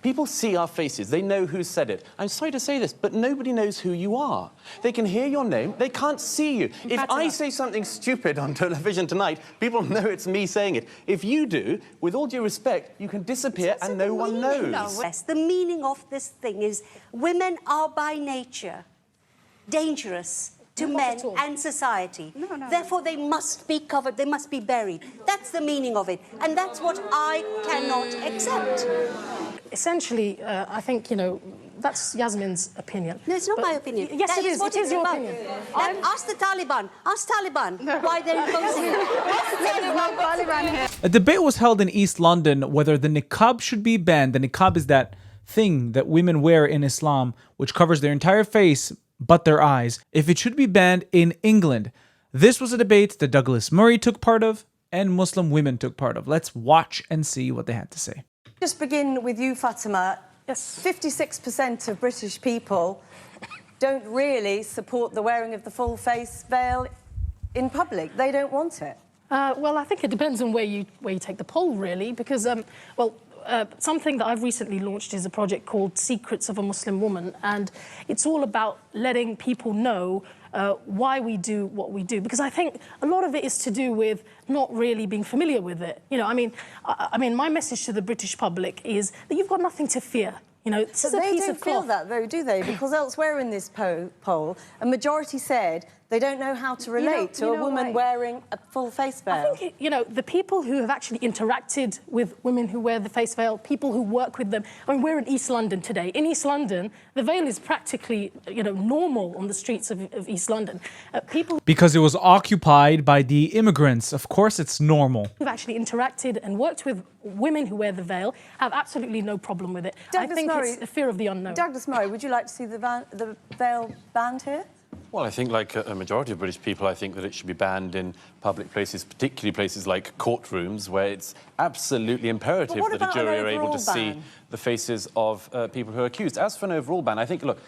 People see our faces. They know who said it. I'm sorry to say this, but nobody knows who you are. They can hear your name. They can't see you. If I say something stupid on television tonight, people know it's me saying it. If you do, with all due respect, you can disappear and no one knows. Yes, the meaning of this thing is women are by nature dangerous to men and society. Therefore, they must be covered, they must be buried. That's the meaning of it. And that's what I cannot accept. Essentially, I think, that's Yasmin's opinion. No, it's not my opinion. Yes, that it is. It is your opinion. Ask the Taliban. Ask Taliban why they're imposing it. A debate was held in East London whether the niqab should be banned. The niqab is that thing that women wear in Islam, which covers their entire face but their eyes, if it should be banned in England. This was a debate that Douglas Murray took part of and Muslim women took part of. Let's watch and see what they had to say. Just begin with you, Fatima. Yes. 56% of British people don't really support the wearing of the full face veil in public. They don't want it. Well, I think it depends on where you take the poll, really, because, something that I've recently launched is a project called Secrets of a Muslim Woman, and it's all about letting people know why we do what we do, because I think a lot of it is to do with not really being familiar with it. I mean, my message to the British public is that you've got nothing to fear. This is a piece of cloth. They don't feel that, though, do they? Because elsewhere in this poll, a majority said they don't know how to relate to a woman wearing a full face veil. I think, the people who have actually interacted with women who wear the face veil, people who work with them. I mean, we're in East London today. In East London, the veil is practically, normal on the streets of East London. Because it was occupied by the immigrants. Of course, it's normal. Who've actually interacted and worked with women who wear the veil have absolutely no problem with it. I think it's the fear of the unknown. Douglas Murray, would you like to see the veil banned here? Well, I think, like a majority of British people, I think that it should be banned in public places, particularly places like courtrooms, where it's absolutely imperative that a jury are able to see the faces of people who are accused. As for an overall ban, I think, look,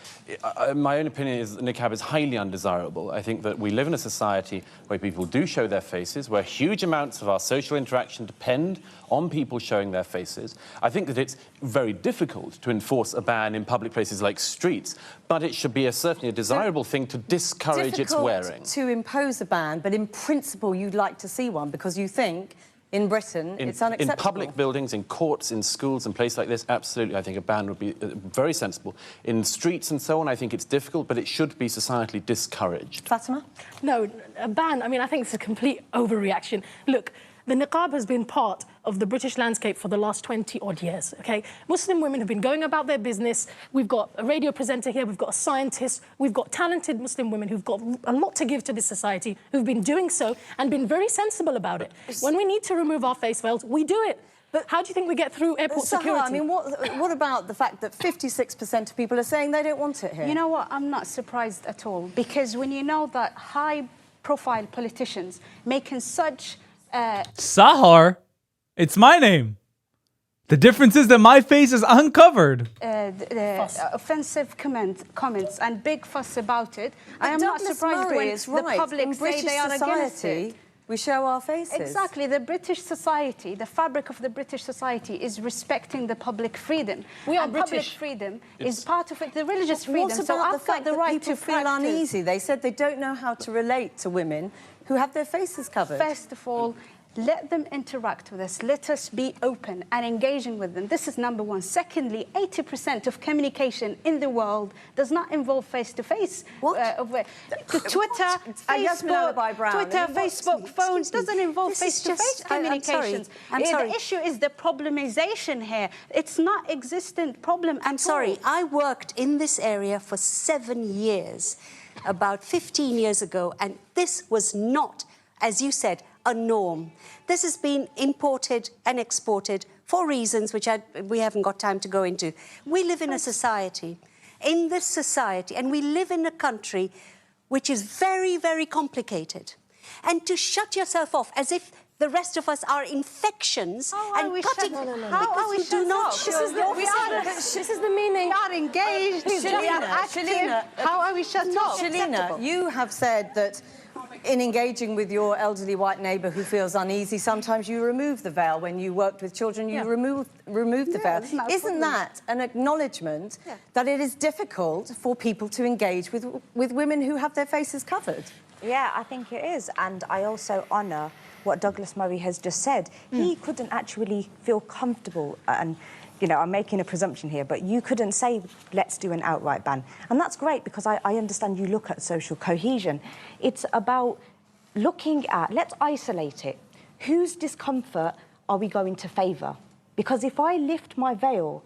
my own opinion is that niqab is highly undesirable. I think that we live in a society where people do show their faces, where huge amounts of our social interaction depend on people showing their faces. I think that it's very difficult to enforce a ban in public places like streets, but it should be certainly a desirable thing to discourage its wearing. To impose a ban, but in principle you'd like to see one because you think in Britain it's unacceptable. In public buildings, in courts, in schools, and places like this, absolutely, I think a ban would be very sensible. In streets and so on, I think it's difficult, but it should be societally discouraged. Fatima? No, a ban, I mean, I think it's a complete overreaction. Look, the niqab has been part of the British landscape for the last 20-odd years, OK? Muslim women have been going about their business. We've got a radio presenter here, we've got a scientist, we've got talented Muslim women who've got a lot to give to this society, who've been doing so and been very sensible about it. When we need to remove our face veils, we do it. But how do you think we get through airport security? I mean, what about the fact that 56% of people are saying they don't want it here? You know what? I'm not surprised at all, because when you know that high-profile politicians making such... Sahar? It's my name. The difference is that my face is uncovered. Offensive comments and big fuss about it. I am not surprised when the public say they are against it. We show our faces. Exactly. The British society, the fabric of the British society is respecting the public freedom. Public freedom is part of it, the religious freedom. What about the fact that people feel uneasy? They said they don't know how to relate to women who have their faces covered. First of all, let them interact with us. Let us be open and engaging with them. This is number one. Secondly, 80% of communication in the world does not involve face-to-face. What? Twitter, Facebook, phones doesn't involve face-to-face communications. I'm sorry. The issue is the problemization here. It's not existent problem. I'm sorry. I worked in this area for 7 years, about 15 years ago, and this was not, as you said, a norm. This has been imported and exported for reasons which we haven't got time to go into. We live in a society, and we live in a country which is very, very complicated. And to shut yourself off as if the rest of us are infections and cutting... How are we do not This is the meaning. We are engaged. Shalina, How are we shut off? Shalina, you have said that in engaging with your elderly white neighbour who feels uneasy, sometimes you remove the veil. When you worked with children, you remove the veil. Isn't that an acknowledgement that it is difficult for people to engage with women who have their faces covered? Yeah, I think it is. And I also honour what Douglas Murray has just said. He couldn't actually feel comfortable, and, you know, I'm making a presumption here, but you couldn't say, let's do an outright ban. And that's great, because I understand you look at social cohesion. It's about looking at, let's isolate it. Whose discomfort are we going to favour? Because if I lift my veil,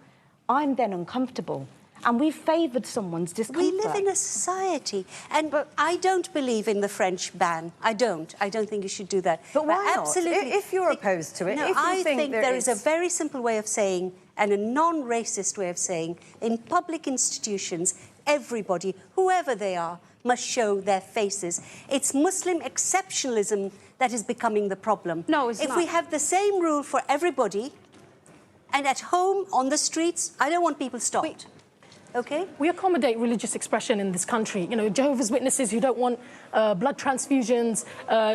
I'm then uncomfortable. And we've favoured someone's discomfort. We live in a society, but I don't believe in the French ban. I don't think you should do that. But why not? Absolutely. If you're opposed to it, no, if you I think there is a is very simple way of saying, and a non-racist way of saying, in public institutions, everybody, whoever they are, must show their faces. It's Muslim exceptionalism that is becoming the problem. No, it's not. If we have the same rule for everybody, and at home, on the streets, I don't want people stopped. Okay? We accommodate religious expression in this country. You know, Jehovah's Witnesses who don't want blood transfusions,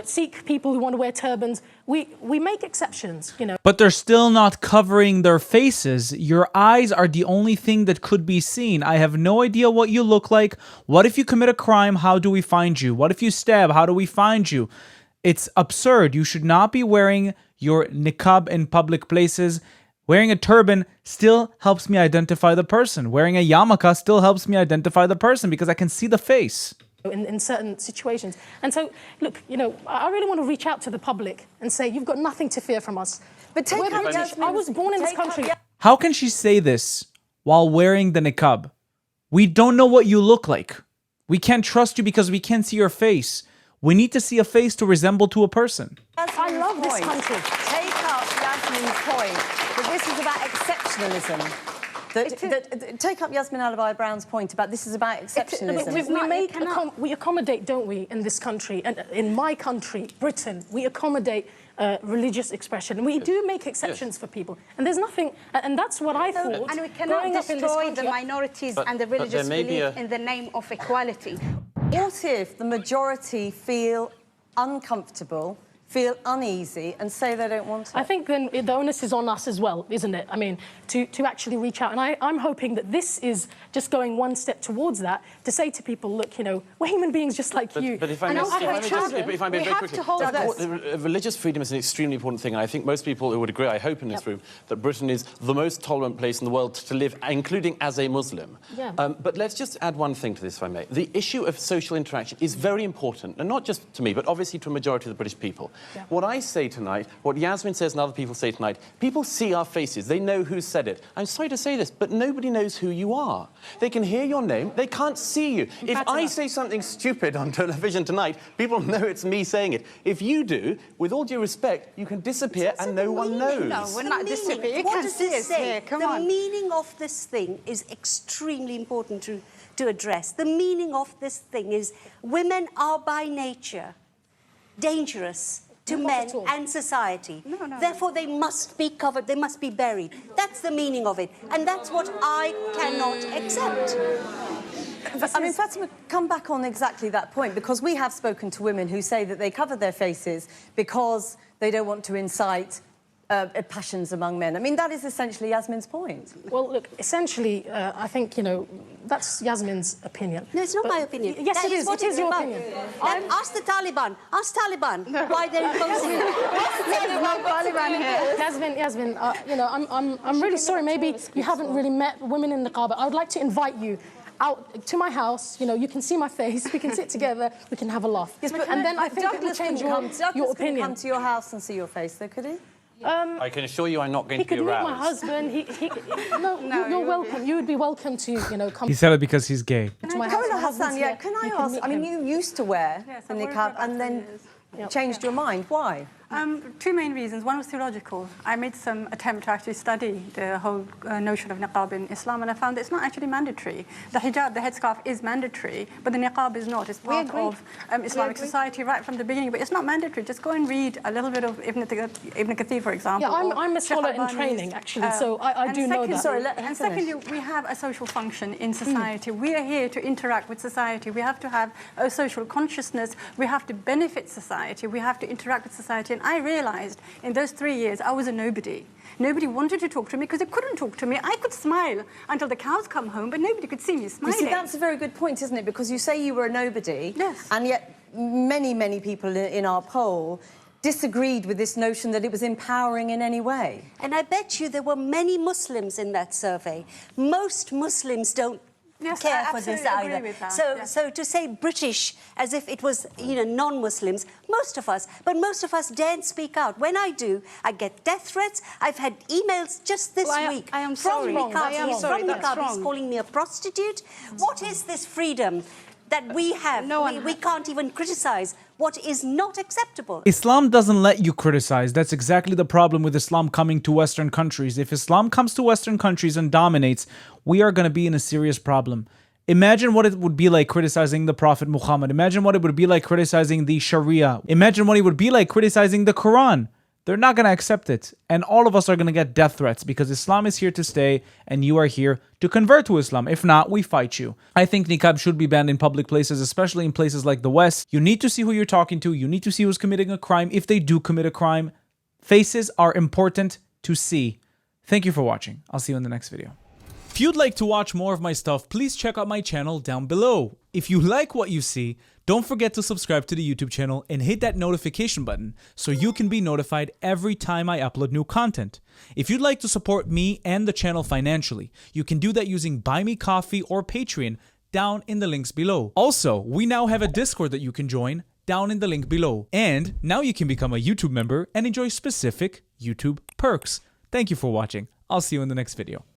Sikh people who want to wear turbans. We make exceptions, you know. But they're still not covering their faces. Your eyes are the only thing that could be seen. I have no idea what you look like. What if you commit a crime? How do we find you? What if you stab? How do we find you? It's absurd. You should not be wearing your niqab in public places. Wearing a turban still helps me identify the person. Wearing a yarmulke still helps me identify the person because I can see the face. In certain situations. And so, look, you know, I really want to reach out to the public and say, you've got nothing to fear from us. But We're British. I was born in this country. How can she say this while wearing the niqab? We don't know what you look like. We can't trust you because we can't see your face. We need to see a face to resemble to a person. I love this country. Take up Yasmin's point that this is about exceptionalism. Take up Yasmin Alibhai-Brown's point about this is about exceptionalism. We accommodate, don't we, in this country, and in my country, Britain, we accommodate religious expression. And we do make exceptions for people. And there's nothing, and that's what I thought. And we cannot destroy the minorities and the religious belief in the name of equality. What if the majority feel uncomfortable, feel uneasy and say they don't want it? I think then the onus is on us as well, isn't it? I mean, to actually reach out. And I'm hoping that this is just going one step towards that, to say to people, look, you know, we're human beings just like you. But if I may very quickly, religious freedom is an extremely important thing. And I think most people who would agree, I hope in this room, that Britain is the most tolerant place in the world to live, including as a Muslim. Yeah. But let's just add one thing to this, if I may. The issue of social interaction is very important, and not just to me, but obviously to a majority of the British people. Yeah. What I say tonight, what Yasmin says and other people say tonight, people see our faces. They know who said it. I'm sorry to say this, but nobody knows who you are. They can hear your name. They can't see you. If I say something stupid on television tonight, people know it's me saying it. If you do, with all due respect, you can disappear and no one knows. No, we're not disappearing. What does this say? Come on. The meaning of this thing is extremely important to address. The meaning of this thing is women are by nature dangerous to men and society. Therefore, they must be covered, they must be buried. That's the meaning of it. And that's what I cannot accept. I mean, Fatima, come back on exactly that point, because we have spoken to women who say that they cover their faces because they don't want to incite passions among men. I mean, that is essentially Yasmin's point. Well, look, essentially, I think, you know, that's Yasmin's opinion. No, it's not my opinion. Yes, it is. It is your opinion. Ask the Taliban. Ask Taliban why they're imposing it. Yasmin, you know, I'm really sorry. Maybe you haven't really met women in Niqab. I would like to invite you out to my house. You know, you can see my face. We can sit together. We can have a laugh. Yes, but and then I think it will change your opinion. Couldn't come to your house and see your face, though, could he? I can assure you I'm not going to be He could meet aroused. my husband. No, you're welcome. You would be welcome to, you know, come. He said it because he's gay. To my house. Kamila Hassan, can I ask? I mean, you used to wear the niqab and then changed your mind. Why? Two main reasons. One was theological. I made some attempt to actually study the whole notion of niqab in Islam, and I found that it's not actually mandatory. The hijab, the headscarf, is mandatory, but the niqab is not. It's part of Islamic society right from the beginning, but it's not mandatory. Just go and read a little bit of Ibn Kathir, for example. Yeah, I'm a scholar in training, actually, so I do know that. Sorry, and secondly, we have a social function in society. We are here to interact with society. We have to have a social consciousness. We have to benefit society. We have to interact with society. And I realized in those 3 years, I was a nobody. Nobody wanted to talk to me because they couldn't talk to me. I could smile until the cows come home, but nobody could see me smiling. You see, that's a very good point, isn't it? Because you say you were a nobody, yes, and yet many people in our poll disagreed with this notion that it was empowering in any way. And I bet you there were many Muslims in that survey. Most Muslims don't care for this either. Agree with that. So to say British as if it was, non-Muslims, most of us daren't speak out. When I do, I get death threats. I've had emails just this week I am from sorry. Niqab. He's calling me a prostitute. What is this freedom that we have? We can't even criticize what is not acceptable. Islam doesn't let you criticize. That's exactly the problem with Islam coming to Western countries. If Islam comes to Western countries and dominates, we are going to be in a serious problem. Imagine what it would be like criticizing the Prophet Muhammad. Imagine what it would be like criticizing the Sharia. Imagine what it would be like criticizing the Quran. They're not going to accept it. And all of us are going to get death threats because Islam is here to stay and you are here to convert to Islam. If not, we fight you. I think niqab should be banned in public places, especially in places like the West. You need to see who you're talking to. You need to see who's committing a crime. If they do commit a crime, faces are important to see. Thank you for watching. I'll see you in the next video. If you'd like to watch more of my stuff, please check out my channel down below. If you like what you see, don't forget to subscribe to the YouTube channel and hit that notification button so you can be notified every time I upload new content. If you'd like to support me and the channel financially, you can do that using Buy Me Coffee or Patreon down in the links below. Also, we now have a Discord that you can join down in the link below. And now you can become a YouTube member and enjoy specific YouTube perks. Thank you for watching. I'll see you in the next video.